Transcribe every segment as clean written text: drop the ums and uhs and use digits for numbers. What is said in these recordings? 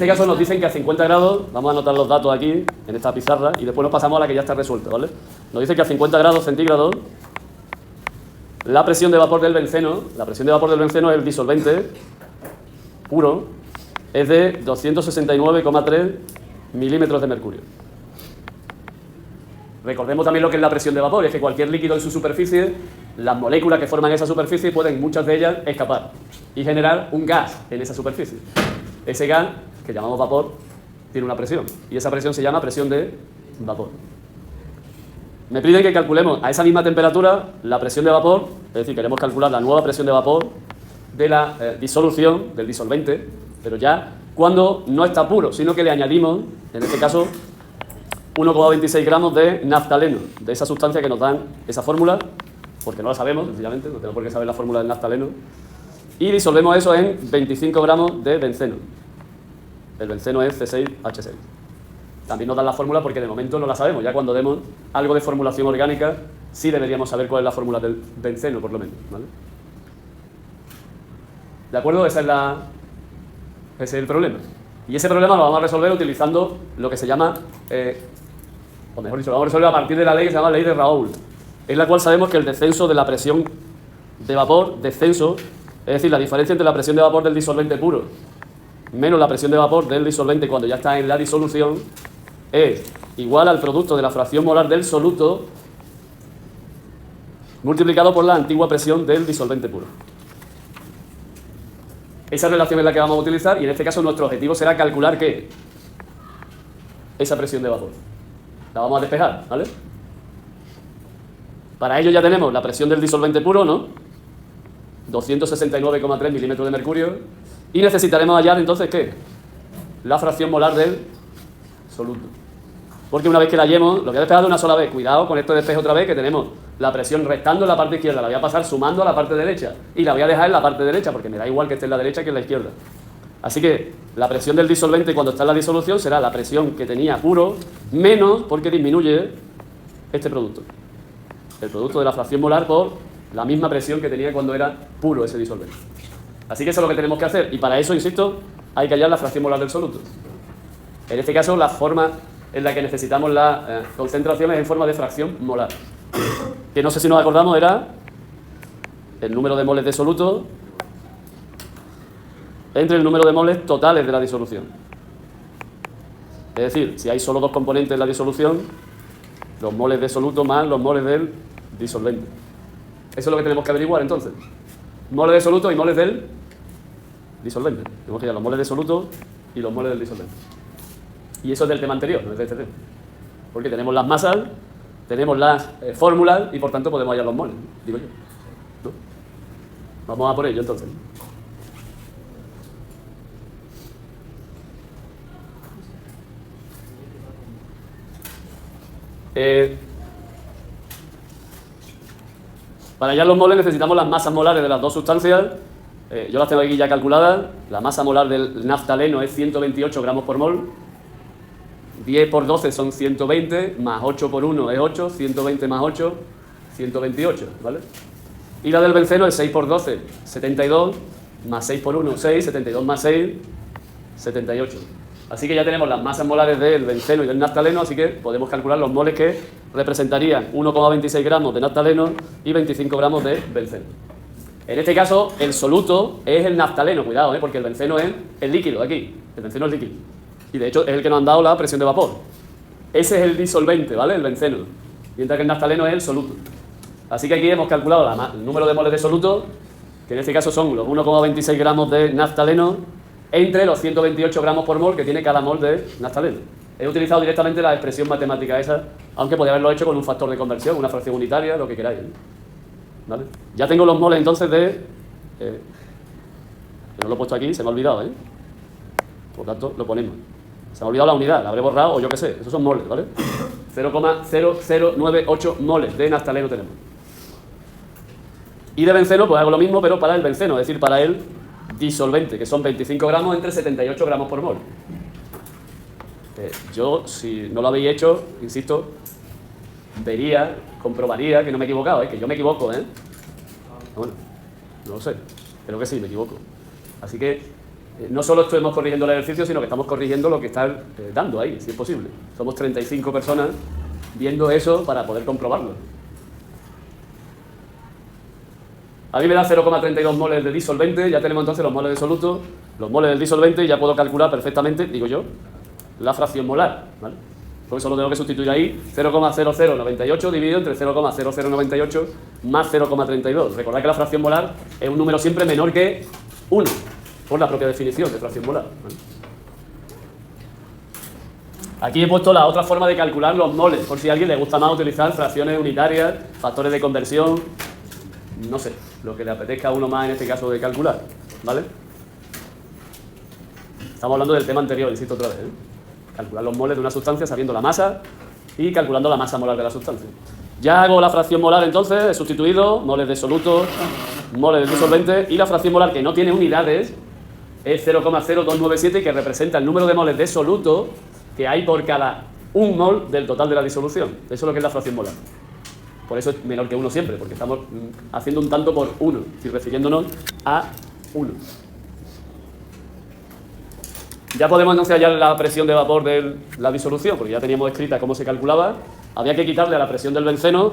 En este caso nos dicen que a 50 grados, vamos a anotar los datos aquí, en esta pizarra, y después nos pasamos a la que ya está resuelta, ¿vale? Nos dice que a 50 grados centígrados, la presión de vapor del benceno, es el disolvente puro, es de 269,3 milímetros de mercurio. Recordemos también lo que es la presión de vapor, es que cualquier líquido en su superficie, las moléculas que forman esa superficie pueden, muchas de ellas, escapar y generar un gas en esa superficie. Ese gas, que llamamos vapor, tiene una presión, y esa presión se llama presión de vapor. Me piden que calculemos a esa misma temperatura la presión de vapor, es decir, queremos calcular la nueva presión de vapor de la disolución, del disolvente, pero ya cuando no está puro, sino que le añadimos, en este caso, 1,26 gramos de naftaleno, de esa sustancia que nos dan esa fórmula, porque no la sabemos, sencillamente, no tenemos por qué saber la fórmula del naftaleno, y disolvemos eso en 25 gramos de benceno. El benceno es C6H6. También nos dan la fórmula porque de momento no la sabemos. Ya cuando demos algo de formulación orgánica, sí deberíamos saber cuál es la fórmula del benceno, por lo menos, ¿vale? ¿De acuerdo? Ese es el problema. Y ese problema lo vamos a resolver utilizando lo que se llama, o mejor dicho, lo vamos a resolver a partir de la ley que se llama ley de Raoult, en la cual sabemos que el descenso de la presión de vapor, es decir, la diferencia entre la presión de vapor del disolvente puro menos la presión de vapor del disolvente cuando ya está en la disolución, es igual al producto de la fracción molar del soluto multiplicado por la antigua presión del disolvente puro. Esa relación es la que vamos a utilizar y en este caso nuestro objetivo será calcular ¿qué? Esa presión de vapor. La vamos a despejar, ¿vale? Para ello ya tenemos la presión del disolvente puro, ¿no? 269,3 milímetros de mercurio. Y necesitaremos hallar entonces ¿qué? La fracción molar del soluto. Porque una vez que la hallemos, lo voy a despejar de una sola vez. Cuidado con esto de despeje otra vez, que tenemos la presión restando en la parte izquierda. La voy a pasar sumando a la parte derecha. Y la voy a dejar en la parte derecha, porque me da igual que esté en la derecha que en la izquierda. Así que la presión del disolvente cuando está en la disolución será la presión que tenía puro, menos porque disminuye este producto. El producto de la fracción molar por la misma presión que tenía cuando era puro ese disolvente. Así que eso es lo que tenemos que hacer. Y para eso, insisto, hay que hallar la fracción molar del soluto. En este caso, la forma en la que necesitamos la concentración es en forma de fracción molar. Que no sé si nos acordamos, era el número de moles de soluto entre el número de moles totales de la disolución. Es decir, si hay solo dos componentes en la disolución, los moles de soluto más los moles del disolvente. Eso es lo que tenemos que averiguar entonces. Moles de soluto y moles del disolvente. Tenemos que hallar los moles de soluto y los moles del disolvente. Y eso es del tema anterior, no es de este tema. Porque tenemos las masas, tenemos las fórmulas y por tanto podemos hallar los moles, digo yo. ¿No? Vamos a por ello entonces. Para hallar los moles necesitamos las masas molares de las dos sustancias. Yo las tengo aquí ya calculadas. La masa molar del naftaleno es 128 gramos por mol. 10 por 12 son 120, más 8 por 1 es 8, 120 más 8, 128, ¿vale? Y la del benceno es 6 por 12, 72, más 6 por 1, 6, 72 más 6, 78. Así que ya tenemos las masas molares del benceno y del naftaleno, así que podemos calcular los moles que representarían 1,26 gramos de naftaleno y 25 gramos de benceno. En este caso, el soluto es el naftaleno, cuidado, porque el benceno es el líquido, aquí. El benceno es líquido. Y de hecho es el que nos han dado la presión de vapor. Ese es el disolvente, ¿vale? El benceno. Mientras que el naftaleno es el soluto. Así que aquí hemos calculado el número de moles de soluto, que en este caso son los 1,26 gramos de naftaleno entre los 128 gramos por mol que tiene cada mol de naftaleno. He utilizado directamente la expresión matemática esa, aunque podría haberlo hecho con un factor de conversión, una fracción unitaria, lo que queráis, ¿vale? Ya tengo los moles entonces de... que no lo he puesto aquí, se me ha olvidado, Por tanto, lo ponemos. Se me ha olvidado la unidad, la habré borrado o yo qué sé. Esos son moles, ¿vale? 0,0098 moles de naftaleno tenemos. Y de benceno, pues hago lo mismo, pero para el benceno, es decir, para el disolvente, que son 25 gramos entre 78 gramos por mol. Yo, si no lo habéis hecho, insisto, vería, comprobaría que no me he equivocado, que yo me equivoco, Bueno, no lo sé, creo que sí, me equivoco. Así que no solo estamos corrigiendo el ejercicio, sino que estamos corrigiendo lo que está dando ahí, si es posible. Somos 35 personas viendo eso para poder comprobarlo. A mí me da 0,32 moles de disolvente, ya tenemos entonces los moles de soluto, los moles del disolvente, y ya puedo calcular perfectamente, digo yo, la fracción molar, ¿vale? Porque solo tengo que sustituir ahí 0,0098 dividido entre 0,0098 más 0,32. Recordad que la fracción molar es un número siempre menor que 1, por la propia definición de fracción molar, ¿vale? Aquí he puesto la otra forma de calcular los moles, por si a alguien le gusta más utilizar fracciones unitarias, factores de conversión, no sé, lo que le apetezca a uno más en este caso de calcular, ¿vale? Estamos hablando del tema anterior, insisto otra vez, ¿eh? Calcular los moles de una sustancia sabiendo la masa y calculando la masa molar de la sustancia. Ya hago la fracción molar entonces, he sustituido moles de soluto, moles de disolvente, y la fracción molar que no tiene unidades es 0,0297, que representa el número de moles de soluto que hay por cada 1 mol del total de la disolución. Eso es lo que es la fracción molar. Por eso es menor que 1 siempre, porque estamos haciendo un tanto por 1, y refiriéndonos a 1. Ya podemos entonces hallar la presión de vapor de la disolución, porque ya teníamos escrita cómo se calculaba. Había que quitarle a la presión del benceno,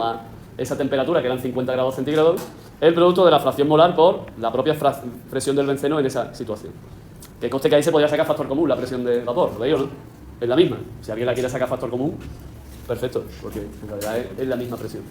a esa temperatura, que eran 50 grados centígrados, el producto de la fracción molar por la propia presión del benceno en esa situación. Que conste que ahí se podía sacar factor común la presión de vapor, ¿lo veis o no? Es la misma. Si alguien la quiere sacar factor común, perfecto, porque en realidad es la misma presión.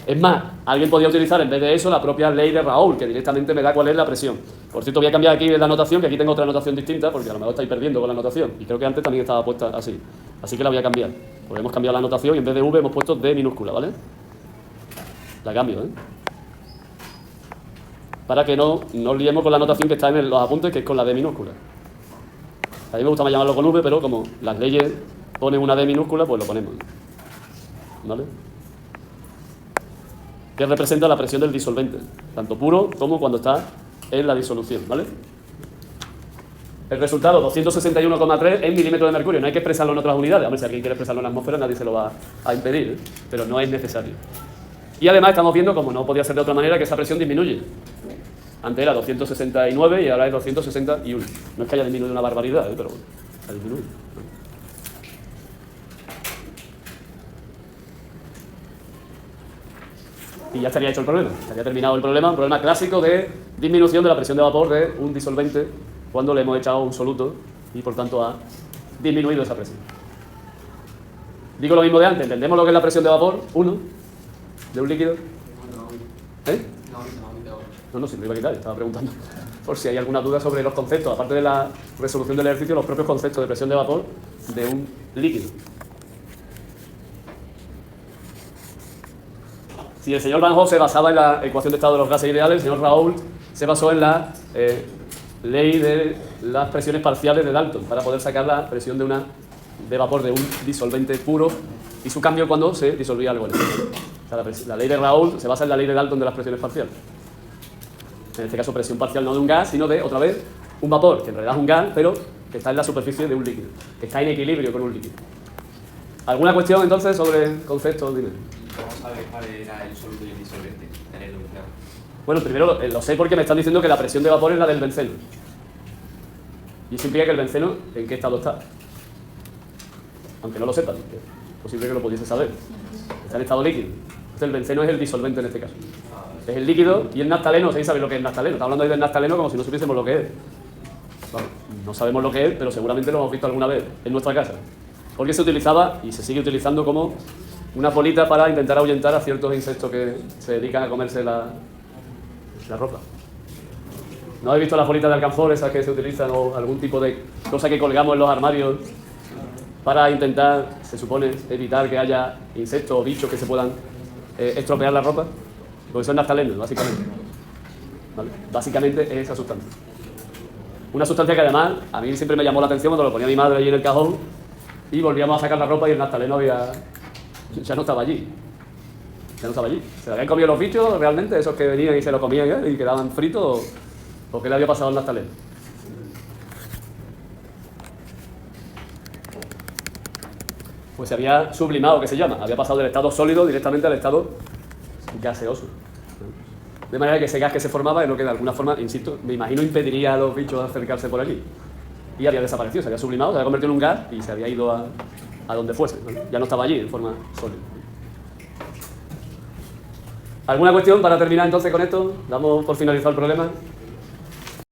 Es más, alguien podía utilizar en vez de eso la propia ley de Raoult, que directamente me da cuál es la presión. Por cierto, voy a cambiar aquí la notación, que aquí tengo otra notación distinta, porque a lo mejor estáis perdiendo con la notación. Y creo que antes también estaba puesta así. Así que la voy a cambiar. Porque hemos cambiado la notación y en vez de V hemos puesto D minúscula, ¿vale? La cambio, ¿eh? Para que no nos liemos con la notación que está en los apuntes, que es con la D minúscula. A mí me gusta más llamarlo con V, pero como las leyes ponen una D minúscula, pues lo ponemos, ¿vale? Que representa la presión del disolvente, tanto puro como cuando está en la disolución, ¿vale? El resultado, 261,3 en milímetros de mercurio. No hay que expresarlo en otras unidades. Hombre, si alguien quiere expresarlo en la atmósfera, nadie se lo va a impedir, ¿eh? Pero no es necesario. Y además estamos viendo, como no podía ser de otra manera, que esa presión disminuye. Antes era 269 y ahora es 261. No es que haya disminuido una barbaridad, pero bueno, ha disminuido. Y ya estaría hecho el problema, estaría terminado el problema, un problema clásico de disminución de la presión de vapor de un disolvente cuando le hemos echado un soluto y por tanto ha disminuido esa presión. Digo lo mismo de antes, ¿entendemos lo que es la presión de vapor? 1 de un líquido. ¿Eh? No, si lo iba a quitar, estaba preguntando por si hay alguna duda sobre los conceptos, aparte de la resolución del ejercicio, los propios conceptos de presión de vapor de un líquido. Si el señor Van Hoff se basaba en la ecuación de estado de los gases ideales, el señor Raoult se basó en la ley de las presiones parciales de Dalton para poder sacar la presión de vapor de un disolvente puro y su cambio cuando se disolvía algo en él. O sea, la ley de Raoult se basa en la ley de Dalton de las presiones parciales. En este caso, presión parcial no de un gas, sino de, otra vez, un vapor, que en realidad es un gas, pero que está en la superficie de un líquido, que está en equilibrio con un líquido. ¿Alguna cuestión entonces sobre conceptos? Dime. ¿Cómo sabes cuál era el soluto y el disolvente? Tenerlo claro. Bueno, primero lo sé porque me están diciendo que la presión de vapor es la del benceno. Y eso implica que el benceno, ¿en qué estado está? Aunque no lo sepan, que es posible que lo pudiese saber. Está en estado líquido. Entonces el benceno es el disolvente en este caso. Es el líquido y el naftaleno, ¿sí sabéis lo que es naftaleno? Estamos hablando ahí del naftaleno como si no supiésemos lo que es. Bueno, no sabemos lo que es, pero seguramente lo hemos visto alguna vez en nuestra casa. Porque se utilizaba y se sigue utilizando como una bolita para intentar ahuyentar a ciertos insectos que se dedican a comerse la ropa. ¿No habéis visto las bolitas de alcanfor, esas que se utilizan, o algún tipo de cosa que colgamos en los armarios para intentar, se supone, evitar que haya insectos o bichos que se puedan estropear la ropa? Porque son naftalenos, básicamente. ¿Vale? Básicamente es esa sustancia. Una sustancia que además a mí siempre me llamó la atención cuando lo ponía mi madre allí en el cajón y volvíamos a sacar la ropa y el naftaleno ya no estaba allí. Ya no estaba allí. ¿Se lo habían comido los bichos realmente? Esos que venían y se lo comían y quedaban fritos, ¿o qué le había pasado al naftaleno? Pues se había sublimado, que se llama. Había pasado del estado sólido directamente al estado gaseoso. De manera que ese gas que se formaba es lo que de alguna forma, insisto, me imagino impediría a los bichos acercarse por allí. Y había desaparecido, se había sublimado, se había convertido en un gas y se había ido a donde fuese, ¿no? Ya no estaba allí en forma sólida. ¿Alguna cuestión para terminar entonces con esto? ¿Damos por finalizado el problema?